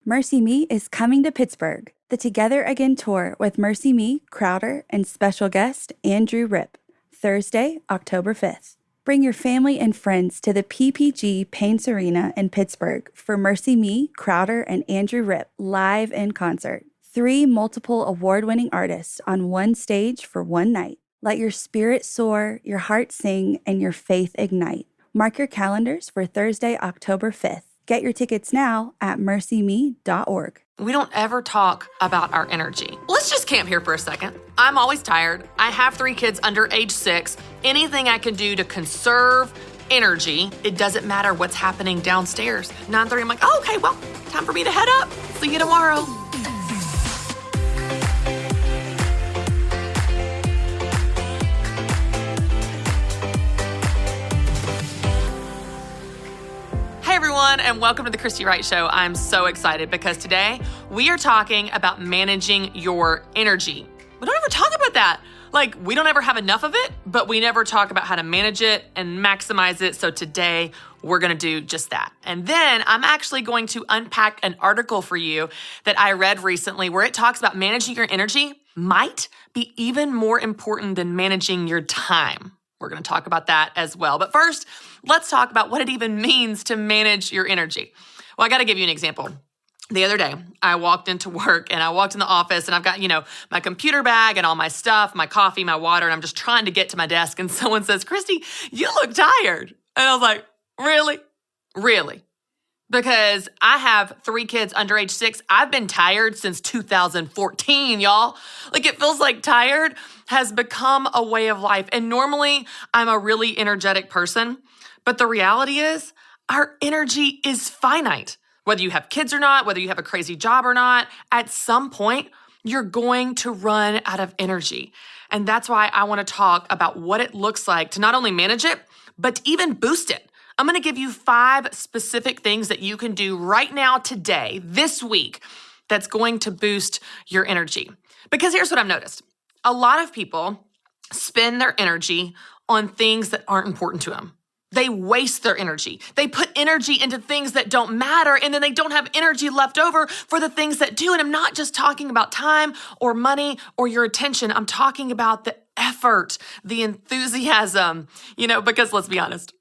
Mercy Me is coming to Pittsburgh, the Together Again tour with Mercy Me, Crowder, and special guest Andrew Ripp, Thursday, October 5th. Bring your family and friends to the PPG Paints Arena in Pittsburgh for Mercy Me, Crowder, and Andrew Ripp live in concert. 3 multiple award-winning artists on one stage for one night. Let your spirit soar, your heart sing, and your faith ignite. Mark your calendars for Thursday, October 5th. Get your tickets now at mercyme.org. We don't ever talk about our energy. Let's just camp here for a second. I'm always tired. I have 3 kids under age 6. Anything I can do to conserve energy, it doesn't matter what's happening downstairs. 9:30, I'm like, oh, okay, well, time for me to head up. See you tomorrow. Everyone, and welcome to the Christy Wright Show. I'm so excited because today we are talking about managing your energy. We don't ever talk about that. We don't ever have enough of it, but we never talk about how to manage it and maximize it. So today we're going to do just that. And then I'm actually going to unpack an article for you that I read recently where it talks about managing your energy might be even more important than managing your time. We're going to talk about that as well. But first, let's talk about what it even means to manage your energy. Well, I got to give you an example. The other day, I walked into work and I walked in the office and I've got, my computer bag and all my stuff, my coffee, my water, and I'm just trying to get to my desk. And someone says, Christy, you look tired. And I was like, really? Really? Because I have 3 kids under age 6. I've been tired since 2014, y'all. It feels like tired has become a way of life. And normally I'm a really energetic person, but the reality is our energy is finite. Whether you have kids or not, whether you have a crazy job or not, at some point you're going to run out of energy. And that's why I want to talk about what it looks like to not only manage it, but to even boost it. I'm going to give you 5 specific things that you can do right now, today, this week, that's going to boost your energy. Because here's what I've noticed. A lot of people spend their energy on things that aren't important to them. They waste their energy. They put energy into things that don't matter, and then they don't have energy left over for the things that do. And I'm not just talking about time or money or your attention. I'm talking about the effort, the enthusiasm, because let's be honest,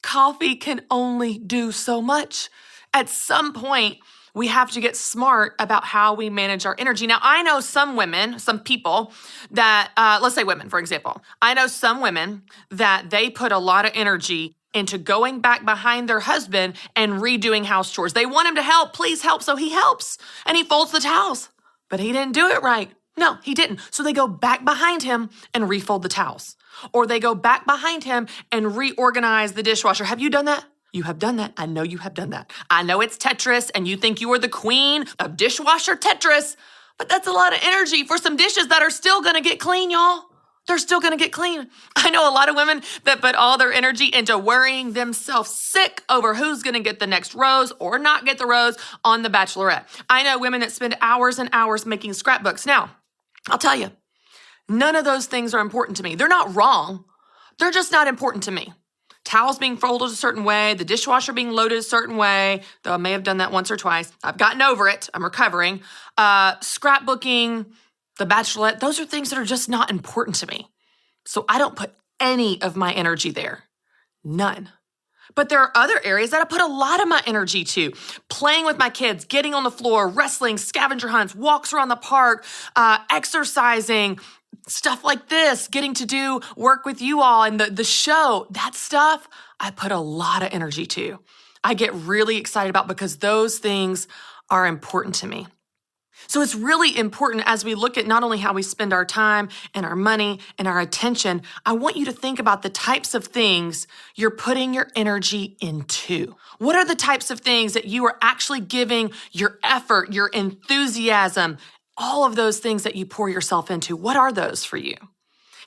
coffee can only do so much. At some point, we have to get smart about how we manage our energy. Now, I know some women, some people that, let's say women, for example. I know some women that they put a lot of energy into going back behind their husband and redoing house chores. They want him to help, please help, so he helps. And he folds the towels, but he didn't do it right. No, he didn't. So they go back behind him and refold the towels. Or they go back behind him and reorganize the dishwasher. Have you done that? You have done that. I know you have done that. I know it's Tetris and you think you are the queen of dishwasher Tetris, but that's a lot of energy for some dishes that are still going to get clean, y'all. They're still going to get clean. I know a lot of women that put all their energy into worrying themselves sick over who's going to get the next rose or not get the rose on The Bachelorette. I know women that spend hours and hours making scrapbooks. Now, I'll tell you, none of those things are important to me. They're not wrong. They're just not important to me. Towels being folded a certain way, the dishwasher being loaded a certain way, though I may have done that once or twice. I've gotten over it. I'm recovering. Scrapbooking, The Bachelorette, those are things that are just not important to me. So I don't put any of my energy there. None. But there are other areas that I put a lot of my energy to. Playing with my kids, getting on the floor, wrestling, scavenger hunts, walks around the park, exercising, stuff like this, getting to do work with you all and the show. That stuff I put a lot of energy to. I get really excited about because those things are important to me. So it's really important as we look at not only how we spend our time and our money and our attention, I want you to think about the types of things you're putting your energy into. What are the types of things that you are actually giving your effort, your enthusiasm, all of those things that you pour yourself into? What are those for you?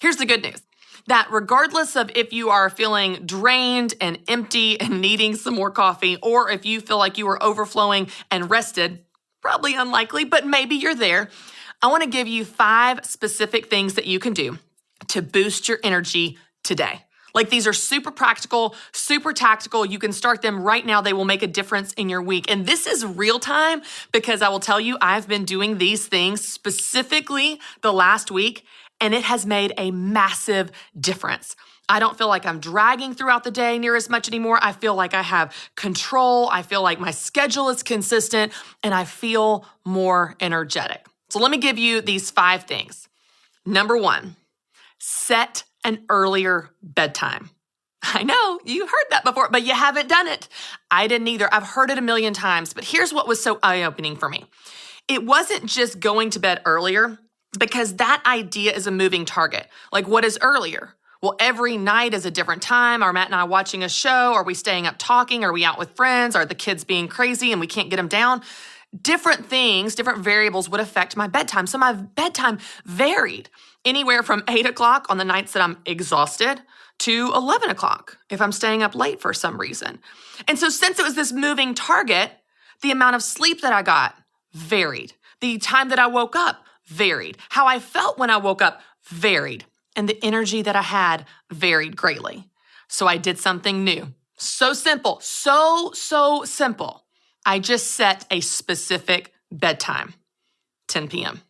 Here's the good news. That regardless of if you are feeling drained and empty and needing some more coffee, or if you feel like you are overflowing and rested, probably unlikely, but maybe you're there. I want to give you 5 specific things that you can do to boost your energy today. Like these are super practical, super tactical. You can start them right now. They will make a difference in your week. And this is real time because I will tell you, I've been doing these things specifically the last week, and it has made a massive difference. I don't feel like I'm dragging throughout the day near as much anymore. I feel like I have control. I feel like my schedule is consistent, and I feel more energetic. So let me give you these 5 things. Number 1, set an earlier bedtime. I know you've heard that before, but you haven't done it. I didn't either. I've heard it a million times, but here's what was so eye-opening for me. It wasn't just going to bed earlier, because that idea is a moving target. Like, what is earlier? Well, every night is a different time. Are Matt and I watching a show? Are we staying up talking? Are we out with friends? Are the kids being crazy and we can't get them down? Different things, different variables would affect my bedtime. So my bedtime varied anywhere from 8 o'clock on the nights that I'm exhausted to 11 o'clock if I'm staying up late for some reason. And so since it was this moving target, the amount of sleep that I got varied. The time that I woke up varied. How I felt when I woke up varied. And the energy that I had varied greatly. So I did something new. So simple, so simple. I just set a specific bedtime, 10 p.m.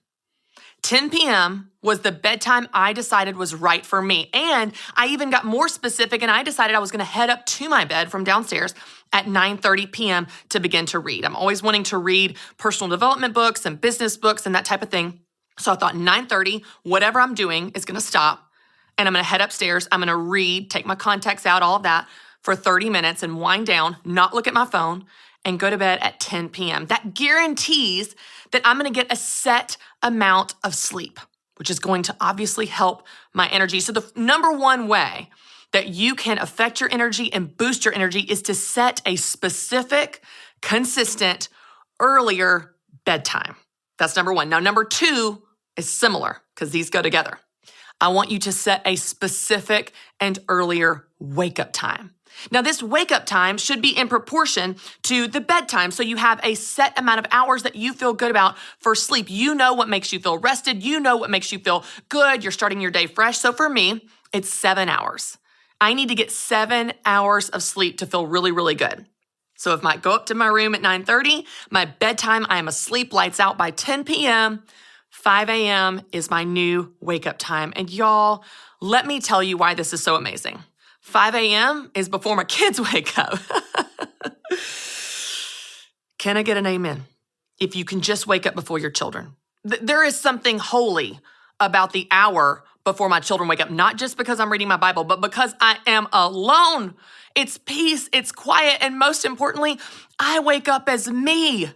10 p.m. was the bedtime I decided was right for me. And I even got more specific, and I decided I was going to head up to my bed from downstairs at 9:30 p.m. to begin to read. I'm always wanting to read personal development books and business books and that type of thing. So I thought 9:30, whatever I'm doing is going to stop, and I'm going to head upstairs. I'm going to read, take my contacts out, all of that for 30 minutes and wind down, not look at my phone, and go to bed at 10 p.m. That guarantees that I'm going to get a set amount of sleep, which is going to obviously help my energy. So the number one way that you can affect your energy and boost your energy is to set a specific, consistent, earlier bedtime. That's number 1. Now, number 2 is similar because these go together. I want you to set a specific and earlier wake-up time. Now, this wake-up time should be in proportion to the bedtime, so you have a set amount of hours that you feel good about for sleep. You know what makes you feel rested. You know what makes you feel good. You're starting your day fresh. So for me, it's 7 hours. I need to get 7 hours of sleep to feel really, really good. So if I go up to my room at 9:30, my bedtime, I am asleep, lights out by 10 p.m., 5 a.m. is my new wake-up time. And y'all, let me tell you why this is so amazing. 5 a.m. is before my kids wake up. Can I get an amen? If you can just wake up before your children. There is something holy about the hour before my children wake up, not just because I'm reading my Bible, but because I am alone. It's peace, it's quiet, and most importantly, I wake up as me.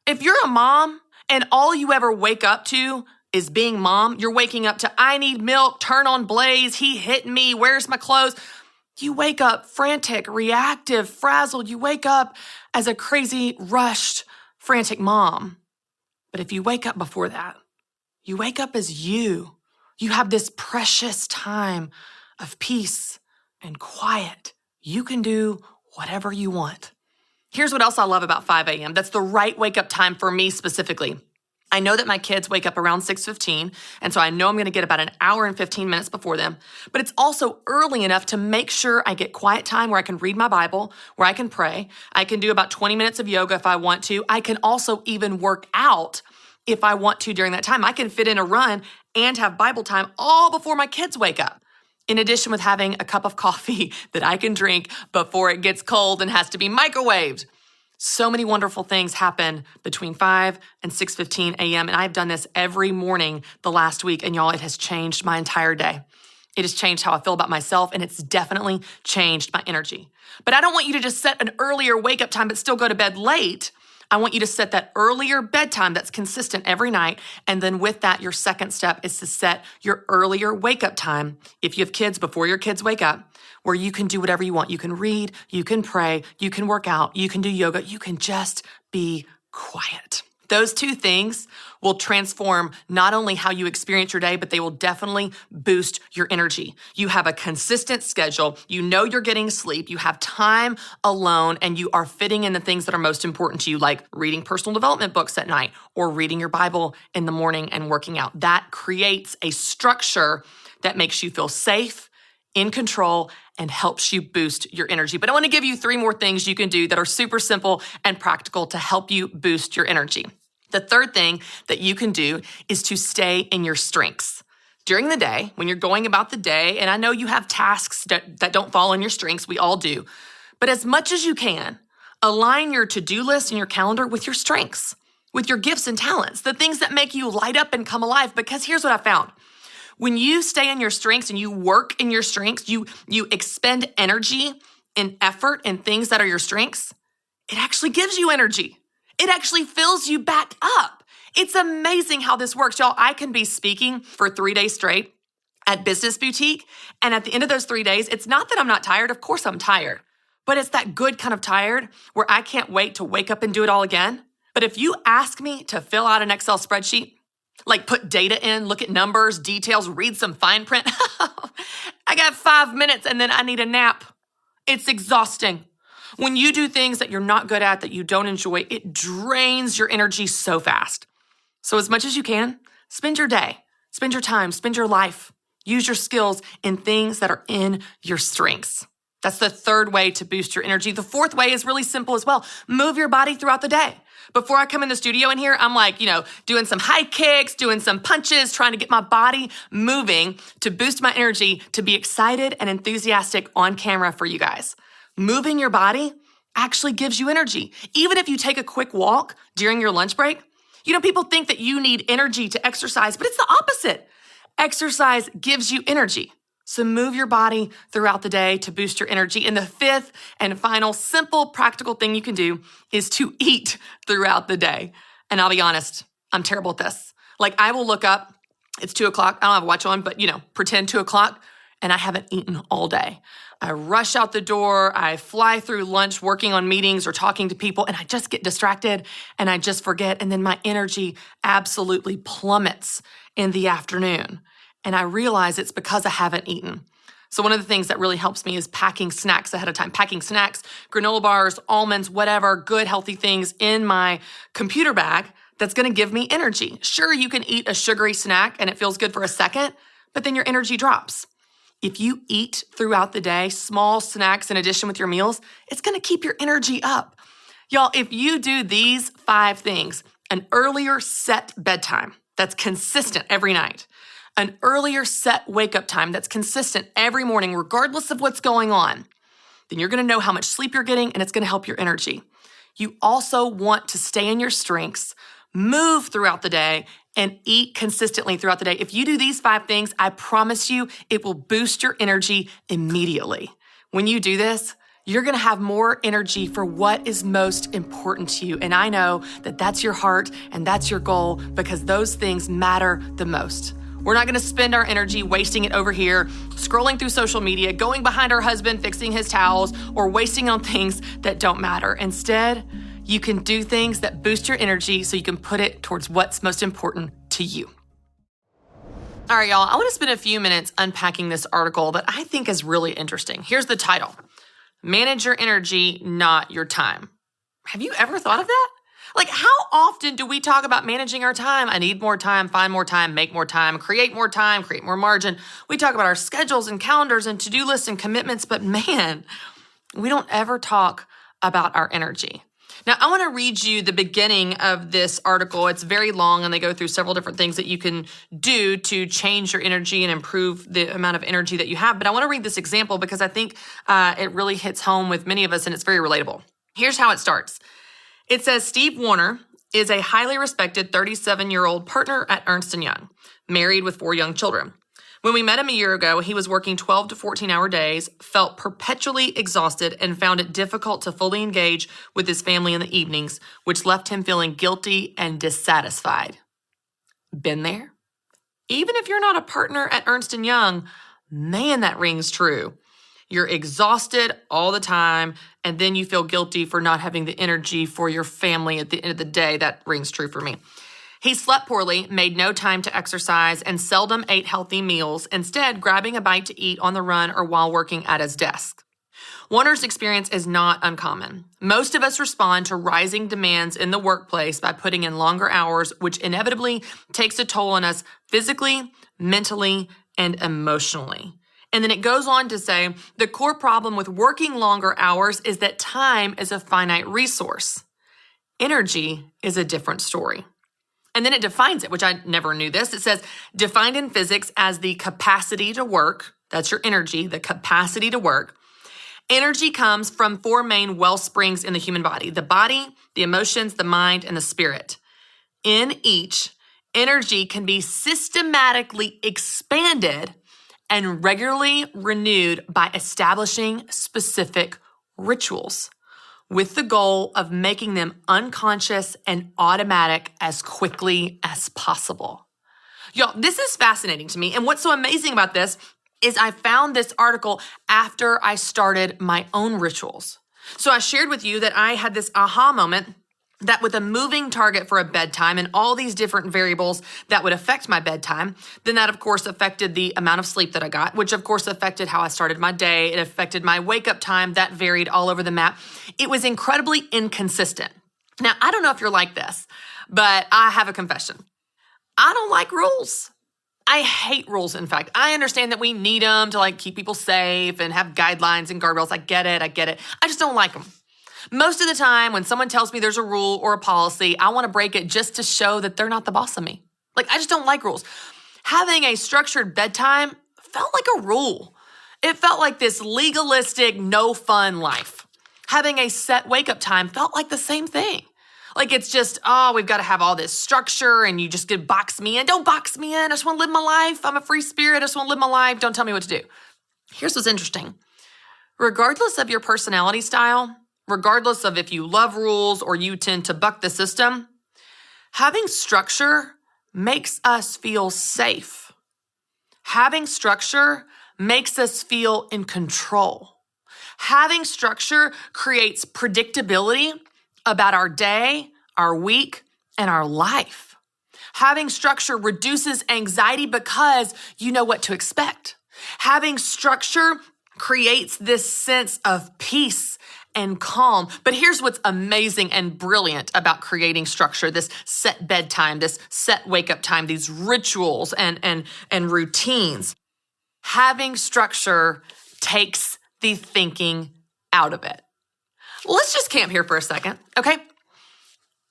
If you're a mom and all you ever wake up to is being mom, you're waking up to, I need milk, turn on Blaze, he hit me, where's my clothes? You wake up frantic, reactive, frazzled. You wake up as a crazy, rushed, frantic mom. But if you wake up before that, you wake up as you. You have this precious time of peace and quiet. You can do whatever you want. Here's what else I love about 5 a.m. That's the right wake-up time for me specifically. I know that my kids wake up around 6:15, and so I know I'm going to get about an hour and 15 minutes before them. But it's also early enough to make sure I get quiet time where I can read my Bible, where I can pray. I can do about 20 minutes of yoga if I want to. I can also even work out if I want to during that time. I can fit in a run and have Bible time all before my kids wake up. In addition with having a cup of coffee that I can drink before it gets cold and has to be microwaved. So many wonderful things happen between 5 and 6:15 a.m. And I've done this every morning the last week. And y'all, it has changed my entire day. It has changed how I feel about myself, and it's definitely changed my energy. But I don't want you to just set an earlier wake-up time but still go to bed late. I want you to set that earlier bedtime that's consistent every night. And then with that, your second step is to set your earlier wake-up time, if you have kids, before your kids wake up, where you can do whatever you want. You can read, you can pray, you can work out, you can do yoga, you can just be quiet. Those two things will transform not only how you experience your day, but they will definitely boost your energy. You have a consistent schedule. You know you're getting sleep. You have time alone, and you are fitting in the things that are most important to you, like reading personal development books at night or reading your Bible in the morning and working out. That creates a structure that makes you feel safe, in control, and helps you boost your energy. But I want to give you 3 more things you can do that are super simple and practical to help you boost your energy. The third thing that you can do is to stay in your strengths. During the day, when you're going about the day, and I know you have tasks that don't fall in your strengths, we all do, but as much as you can, align your to-do list and your calendar with your strengths, with your gifts and talents, the things that make you light up and come alive. Because here's what I found. When you stay in your strengths and you work in your strengths, you expend energy and effort in things that are your strengths, it actually gives you energy. It actually fills you back up. It's amazing how this works, y'all. I can be speaking for 3 days straight at Business Boutique, and at the end of those 3 days, it's not that I'm not tired. Of course I'm tired, but it's that good kind of tired where I can't wait to wake up and do it all again. But if you ask me to fill out an Excel spreadsheet, like put data in, look at numbers, details, read some fine print, I got 5 minutes and then I need a nap. It's exhausting. When you do things that you're not good at, that you don't enjoy, it drains your energy so fast. So as much as you can, spend your day, spend your time, spend your life, use your skills in things that are in your strengths. That's the third way to boost your energy. The fourth way is really simple as well. Move your body throughout the day. Before I come in the studio in here, I'm like, doing some high kicks, doing some punches, trying to get my body moving to boost my energy, to be excited and enthusiastic on camera for you guys. Moving your body actually gives you energy. Even if you take a quick walk during your lunch break, people think that you need energy to exercise, but it's the opposite. Exercise gives you energy. So move your body throughout the day to boost your energy. And the fifth and final simple practical thing you can do is to eat throughout the day. And I'll be honest, I'm terrible at this. Like I will look up, it's 2:00. I don't have a watch on, but pretend 2:00 and I haven't eaten all day. I rush out the door, I fly through lunch working on meetings or talking to people, and I just get distracted and I just forget. And then my energy absolutely plummets in the afternoon. And I realize it's because I haven't eaten. So one of the things that really helps me is packing snacks ahead of time. Packing snacks, granola bars, almonds, whatever, good healthy things in my computer bag that's gonna give me energy. Sure, you can eat a sugary snack and it feels good for a second, but then your energy drops. If you eat throughout the day, small snacks in addition with your meals, it's gonna keep your energy up. Y'all, if you do these 5 things, an earlier set bedtime that's consistent every night, an earlier set wake-up time that's consistent every morning, regardless of what's going on, then you're gonna know how much sleep you're getting and it's gonna help your energy. You also want to stay in your strengths, move throughout the day, and eat consistently throughout the day. If you do these 5 things, I promise you, it will boost your energy immediately. When you do this, you're gonna have more energy for what is most important to you. And I know that that's your heart and that's your goal because those things matter the most. We're not gonna spend our energy wasting it over here, scrolling through social media, going behind our husband, fixing his towels, or wasting on things that don't matter. Instead, you can do things that boost your energy so you can put it towards what's most important to you. All right, y'all, I wanna spend a few minutes unpacking this article that I think is really interesting. Here's the title: Manage Your Energy, Not Your Time. Have you ever thought of that? Like, how often do we talk about managing our time? I need more time, find more time, make more time, create more margin. We talk about our schedules and calendars and to-do lists and commitments, but man, we don't ever talk about our energy. Now, I want to read you the beginning of this article. It's very long, and they go through several different things that you can do to change your energy and improve the amount of energy that you have. But I want to read this example because I think it really hits home with many of us, and it's very relatable. Here's how it starts. It says, Steve Warner is a highly respected 37-year-old partner at Ernst & Young, married with 4 young children. When we met him a year ago, he was working 12 to 14-hour days, felt perpetually exhausted, and found it difficult to fully engage with his family in the evenings, which left him feeling guilty and dissatisfied. Been there? Even if you're not a partner at Ernst & Young, man, that rings true. You're exhausted all the time, and then you feel guilty for not having the energy for your family at the end of the day. That rings true for me. He slept poorly, made no time to exercise, and seldom ate healthy meals, instead grabbing a bite to eat on the run or while working at his desk. Warner's experience is not uncommon. Most of us respond to rising demands in the workplace by putting in longer hours, which inevitably takes a toll on us physically, mentally, and emotionally. And then it goes on to say, the core problem with working longer hours is that time is a finite resource. Energy is a different story. And then it defines it, which I never knew this. It says, defined in physics as the capacity to work. That's your energy, the capacity to work. Energy comes from four main well springs in the human body: the body, the emotions, the mind, and the spirit. In each, energy can be systematically expanded and regularly renewed by establishing specific rituals with the goal of making them unconscious and automatic as quickly as possible. Y'all, this is fascinating to me. And what's so amazing about this is I found this article after I started my own rituals. So I shared with you that I had this aha moment that with a moving target for a bedtime and all these different variables that would affect my bedtime, then that of course affected the amount of sleep that I got, which of course affected how I started my day. It affected my wake up time. That varied all over the map. It was incredibly inconsistent. Now, I don't know if you're like this, but I have a confession. I don't like rules. I hate rules, in fact. I understand that we need them to keep people safe and have guidelines and guardrails. I get it. I just don't like them. Most of the time, when someone tells me there's a rule or a policy, I want to break it just to show that they're not the boss of me. I just don't like rules. Having a structured bedtime felt like a rule. It felt like this legalistic, no fun life. Having a set wake-up time felt like the same thing. It's just, we've got to have all this structure and you just get box me in. Don't box me in. I just want to live my life. I'm a free spirit. I just want to live my life. Don't tell me what to do. Here's what's interesting. Regardless of your personality style, regardless of if you love rules or you tend to buck the system, having structure makes us feel safe. Having structure makes us feel in control. Having structure creates predictability about our day, our week, and our life. Having structure reduces anxiety because you know what to expect. Having structure creates this sense of peace and calm. But here's what's amazing and brilliant about creating structure: this set bedtime, this set wake-up time, these rituals and routines. Having structure takes the thinking out of it. Let's just camp here for a second, okay?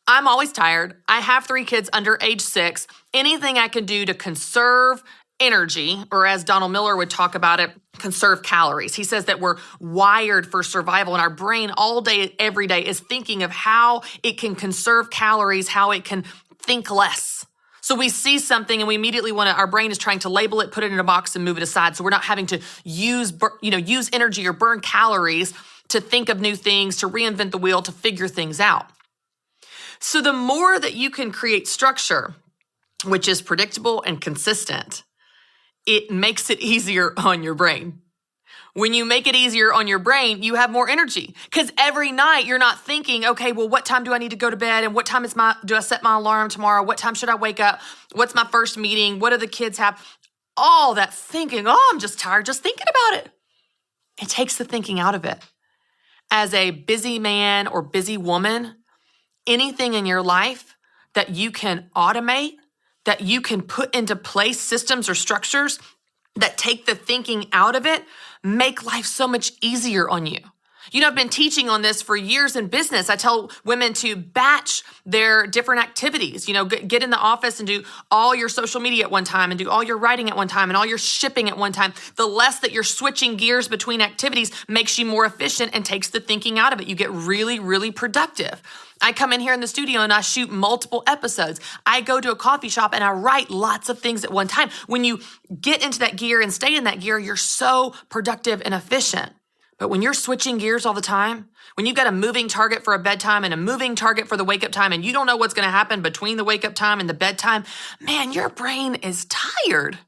I'm always tired. I have 3 kids under age 6. Anything I can do to conserve energy, or as Donald Miller would talk about it, conserve calories. He says that we're wired for survival, and our brain all day, every day is thinking of how it can conserve calories, how it can think less. So we see something and we immediately our brain is trying to label it, put it in a box and move it aside. So we're not having to use energy or burn calories to think of new things, to reinvent the wheel, to figure things out. So the more that you can create structure, which is predictable and consistent, it makes it easier on your brain. When you make it easier on your brain, you have more energy, because every night you're not thinking, okay, well, what time do I need to go to bed? And what time do I set my alarm tomorrow? What time should I wake up? What's my first meeting? What do the kids have? All that thinking, I'm just tired just thinking about it. It takes the thinking out of it. As a busy man or busy woman, anything in your life that you can automate, that you can put into place systems or structures that take the thinking out of it, make life so much easier on you. I've been teaching on this for years in business. I tell women to batch their different activities. Get in the office and do all your social media at one time and do all your writing at one time and all your shipping at one time. The less that you're switching gears between activities makes you more efficient and takes the thinking out of it. You get really, really productive. I come in here in the studio and I shoot multiple episodes. I go to a coffee shop and I write lots of things at one time. When you get into that gear and stay in that gear, you're so productive and efficient. But when you're switching gears all the time, when you've got a moving target for a bedtime and a moving target for the wake-up time, and you don't know what's going to happen between the wake-up time and the bedtime, man, your brain is tired.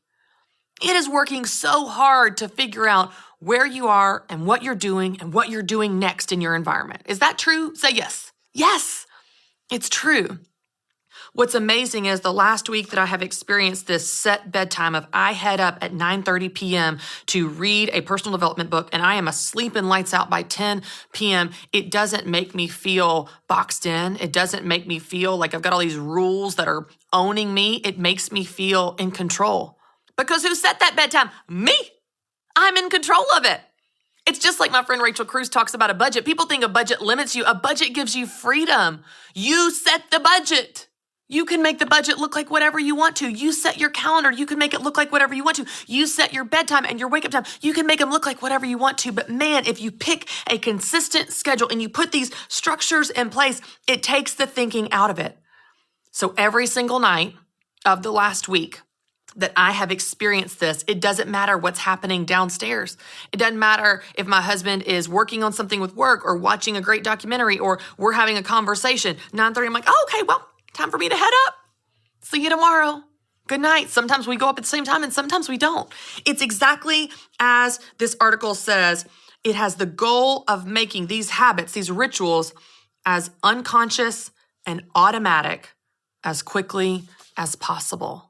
It is working so hard to figure out where you are and what you're doing next in your environment. Is that true? Say yes. Yes, it's true. What's amazing is the last week that I have experienced this set bedtime of I head up at 9:30 p.m. to read a personal development book, and I am asleep and lights out by 10 p.m. It doesn't make me feel boxed in. It doesn't make me feel like I've got all these rules that are owning me. It makes me feel in control. Because who set that bedtime? Me. I'm in control of it. It's just like my friend Rachel Cruz talks about a budget. People think a budget limits you. A budget gives you freedom. You set the budget. You can make the budget look like whatever you want to. You set your calendar. You can make it look like whatever you want to. You set your bedtime and your wake up time. You can make them look like whatever you want to. But man, if you pick a consistent schedule and you put these structures in place, it takes the thinking out of it. So every single night of the last week that I have experienced this, it doesn't matter what's happening downstairs. It doesn't matter if my husband is working on something with work or watching a great documentary or we're having a conversation. 9:30, I'm like, oh, okay, well, time for me to head up. See you tomorrow. Good night. Sometimes we go up at the same time and sometimes we don't. It's exactly as this article says. It has the goal of making these habits, these rituals, as unconscious and automatic as quickly as possible.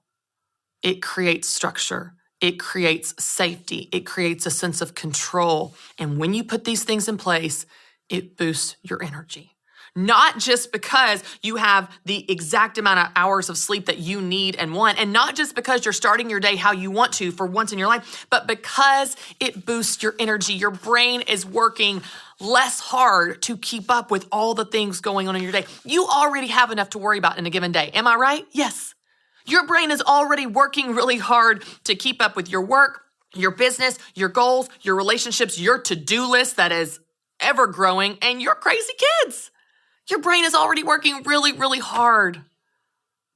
It creates structure. It creates safety. It creates a sense of control. And when you put these things in place, it boosts your energy. Not just because you have the exact amount of hours of sleep that you need and want, and not just because you're starting your day how you want to for once in your life, but because it boosts your energy. Your brain is working less hard to keep up with all the things going on in your day. You already have enough to worry about in a given day. Am I right? Yes. Your brain is already working really hard to keep up with your work, your business, your goals, your relationships, your to-do list that is ever growing, and your crazy kids. Your brain is already working really, really hard.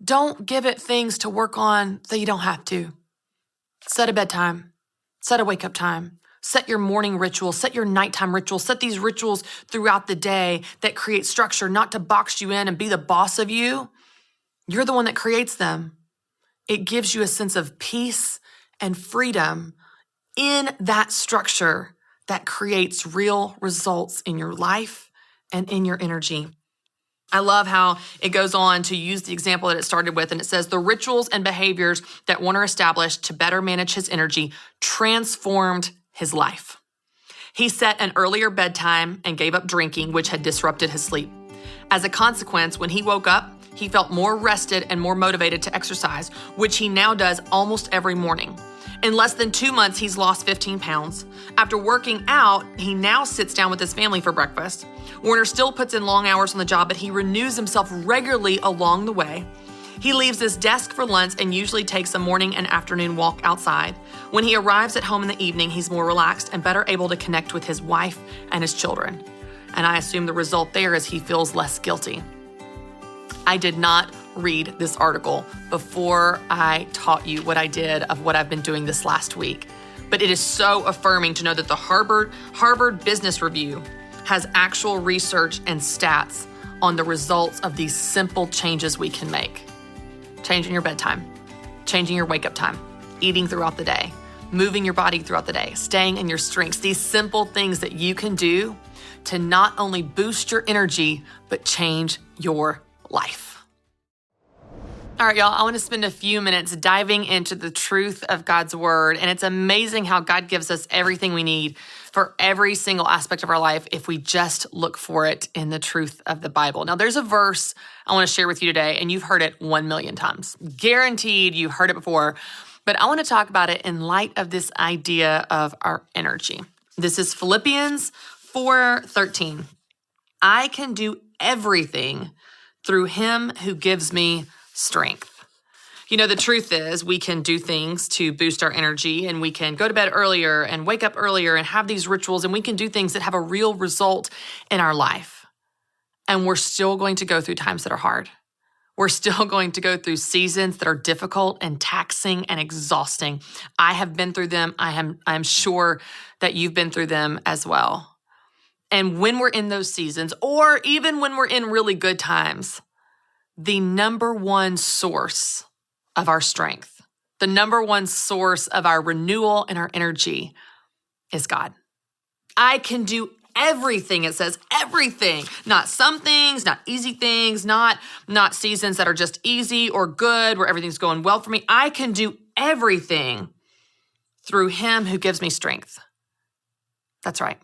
Don't give it things to work on that you don't have to. Set a bedtime. Set a wake-up time. Set your morning ritual. Set your nighttime ritual. Set these rituals throughout the day that create structure, not to box you in and be the boss of you. You're the one that creates them. It gives you a sense of peace and freedom in that structure that creates real results in your life and in your energy. I love how it goes on to use the example that it started with, and it says the rituals and behaviors that Warner established to better manage his energy transformed his life. He set an earlier bedtime and gave up drinking, which had disrupted his sleep. As a consequence, when he woke up, he felt more rested and more motivated to exercise, which he now does almost every morning. In less than 2 months, he's lost 15 pounds. After working out, he now sits down with his family for breakfast. Warner still puts in long hours on the job, but he renews himself regularly along the way. He leaves his desk for lunch and usually takes a morning and afternoon walk outside. When he arrives at home in the evening, he's more relaxed and better able to connect with his wife and his children. And I assume the result there is he feels less guilty. I did not read this article before I taught you what I did of what I've been doing this last week. But it is so affirming to know that the Harvard Business Review has actual research and stats on the results of these simple changes we can make. Changing your bedtime, changing your wake-up time, eating throughout the day, moving your body throughout the day, staying in your strengths. These simple things that you can do to not only boost your energy, but change your life. All right, y'all, I want to spend a few minutes diving into the truth of God's word. And it's amazing how God gives us everything we need for every single aspect of our life if we just look for it in the truth of the Bible. Now, there's a verse I want to share with you today, and you've heard it 1 million times. Guaranteed you've heard it before, but I want to talk about it in light of this idea of our energy. This is Philippians 4:13. I can do everything through him who gives me strength. You know, the truth is we can do things to boost our energy, and we can go to bed earlier and wake up earlier and have these rituals, and we can do things that have a real result in our life. And we're still going to go through times that are hard. We're still going to go through seasons that are difficult and taxing and exhausting. I have been through them. I'm sure that you've been through them as well. And when we're in those seasons, or even when we're in really good times, the number one source of our strength, the number one source of our renewal and our energy is God. I can do everything. It says everything, not some things, not easy things, not seasons that are just easy or good where everything's going well for me. I can do everything through him who gives me strength. That's right.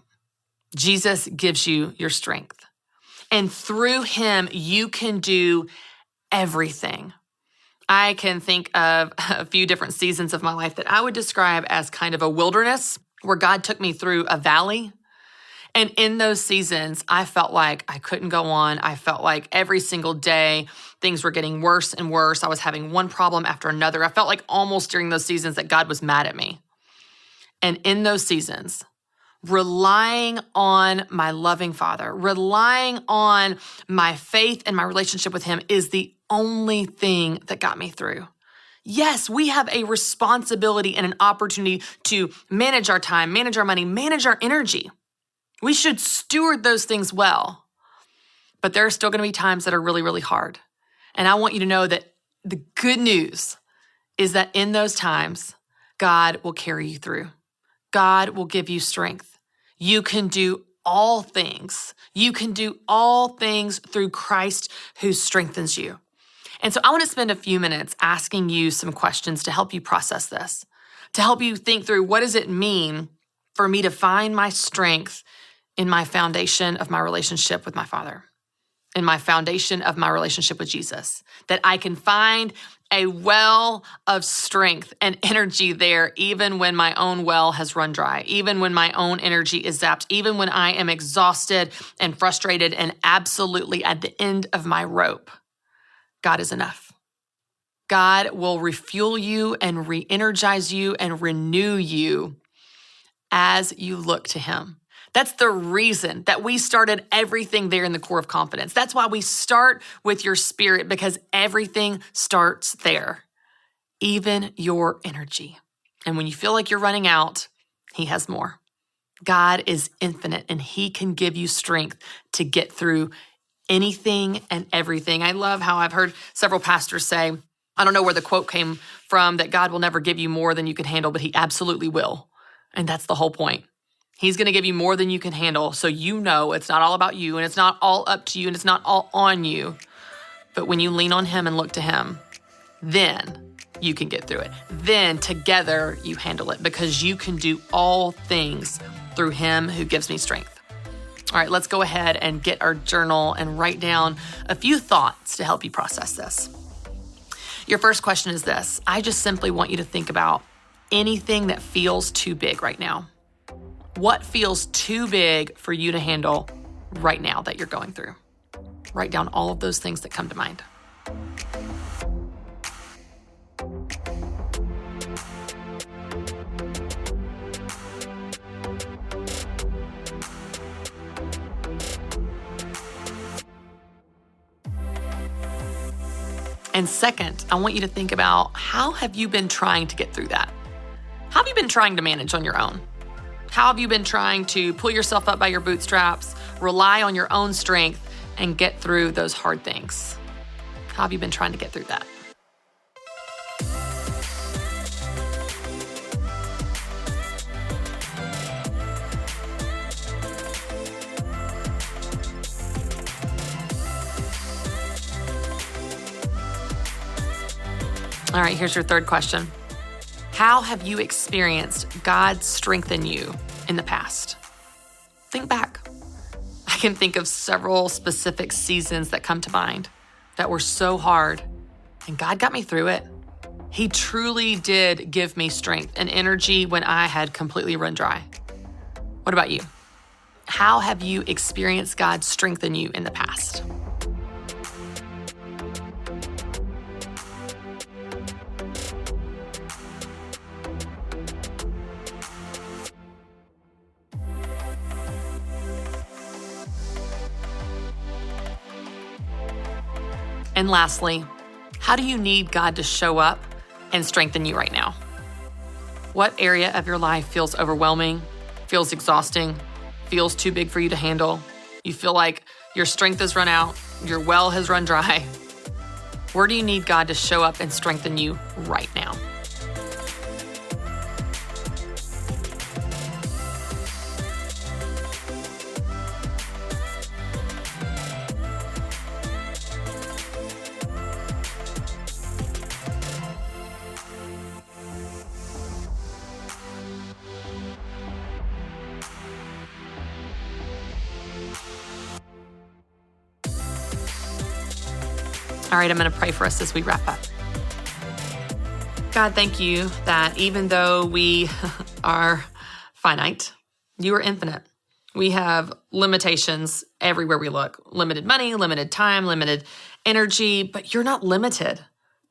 Jesus gives you your strength. And through him, you can do everything. I can think of a few different seasons of my life that I would describe as kind of a wilderness. where God took me through a valley. And in those seasons, I felt like I couldn't go on. I felt like every single day, things were getting worse and worse. I was having one problem after another. I felt like almost during those seasons that God was mad at me. And in those seasons, relying on my loving Father, relying on my faith and my relationship with Him is the only thing that got me through. Yes, we have a responsibility and an opportunity to manage our time, manage our money, manage our energy. We should steward those things well. But there are still going to be times that are really, really hard. And I want you to know that the good news is that in those times, God will carry you through. God will give you strength. You can do all things. You can do all things through Christ who strengthens you. And so I want to spend a few minutes asking you some questions to help you process this, to help you think through what does it mean for me to find my strength in my foundation of my relationship with my Father, in my foundation of my relationship with Jesus, that I can find a well of strength and energy there, even when my own well has run dry, even when my own energy is zapped, even when I am exhausted and frustrated and absolutely at the end of my rope. God is enough. God will refuel you and re-energize you and renew you as you look to Him. That's the reason that we started everything there in the core of confidence. That's why we start with your spirit, because everything starts there, even your energy. And when you feel like you're running out, He has more. God is infinite and He can give you strength to get through anything and everything. I love how I've heard several pastors say, I don't know where the quote came from, that God will never give you more than you can handle, but He absolutely will. And that's the whole point. He's going to give you more than you can handle, so you know it's not all about you, and it's not all up to you, and it's not all on you. But when you lean on Him and look to Him, then you can get through it. Then together you handle it, because you can do all things through Him who gives me strength. All right, let's go ahead and get our journal and write down a few thoughts to help you process this. Your first question is this. I just simply want you to think about anything that feels too big right now. What feels too big for you to handle right now that you're going through? Write down all of those things that come to mind. And second, I want you to think about, how have you been trying to get through that? How have you been trying to manage on your own? How have you been trying to pull yourself up by your bootstraps, rely on your own strength, and get through those hard things? How have you been trying to get through that? All right, here's your third question. How have you experienced God strengthen you in the past? Think back. I can think of several specific seasons that come to mind that were so hard, and God got me through it. He truly did give me strength and energy when I had completely run dry. What about you? How have you experienced God strengthen you in the past? And lastly, how do you need God to show up and strengthen you right now? What area of your life feels overwhelming, feels exhausting, feels too big for you to handle? You feel like your strength has run out, your well has run dry. Where do you need God to show up and strengthen you right now? All right, I'm going to pray for us as we wrap up. God, thank you that even though we are finite. You are infinite. We have limitations everywhere we look. Limited money, limited time, limited energy, but you're not limited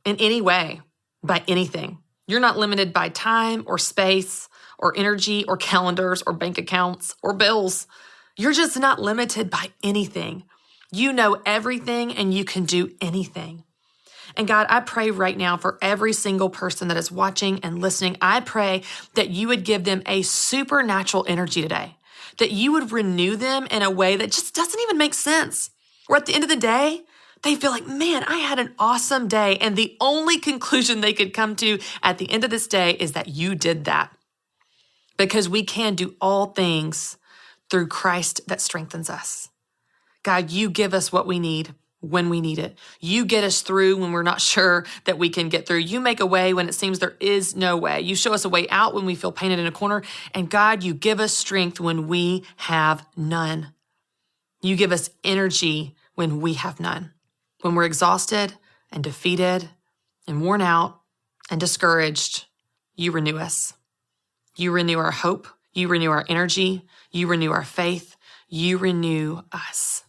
in any way by anything. You're not limited by time or space or energy or calendars or bank accounts or bills. You're just not limited by anything. You know everything and you can do anything. And God, I pray right now for every single person that is watching and listening. I pray that you would give them a supernatural energy today, that you would renew them in a way that just doesn't even make sense. Or at the end of the day, they feel like, man, I had an awesome day. And the only conclusion they could come to at the end of this day is that you did that. Because we can do all things through Christ that strengthens us. God, you give us what we need when we need it. You get us through when we're not sure that we can get through. You make a way when it seems there is no way. You show us a way out when we feel painted in a corner. And God, you give us strength when we have none. You give us energy when we have none. When we're exhausted and defeated and worn out and discouraged, you renew us. You renew our hope. You renew our energy. You renew our faith. You renew us.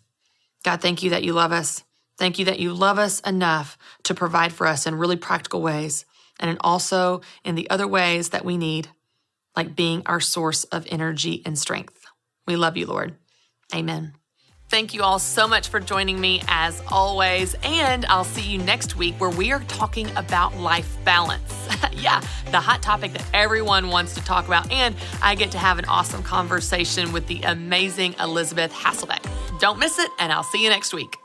God, thank you that you love us. Thank you that you love us enough to provide for us in really practical ways and also in the other ways that we need, like being our source of energy and strength. We love you, Lord. Amen. Thank you all so much for joining me as always, and I'll see you next week where we are talking about life balance. Yeah, the hot topic that everyone wants to talk about, and I get to have an awesome conversation with the amazing Elizabeth Hasselbeck. Don't miss it, and I'll see you next week.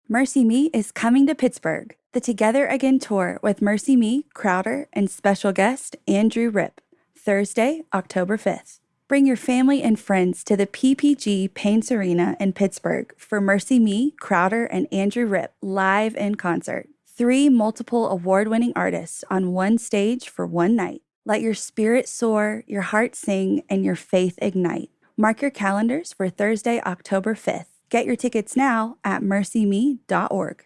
Mercy Me is coming to Pittsburgh, the Together Again tour with Mercy Me, Crowder, and special guest Andrew Rip, Thursday, October 5th. Bring your family and friends to the PPG Paints Arena in Pittsburgh for Mercy Me, Crowder, and Andrew Rip live in concert. 3 multiple award-winning artists on one stage for one night. Let your spirit soar, your heart sing, and your faith ignite. Mark your calendars for Thursday, October 5th. Get your tickets now at mercyme.org.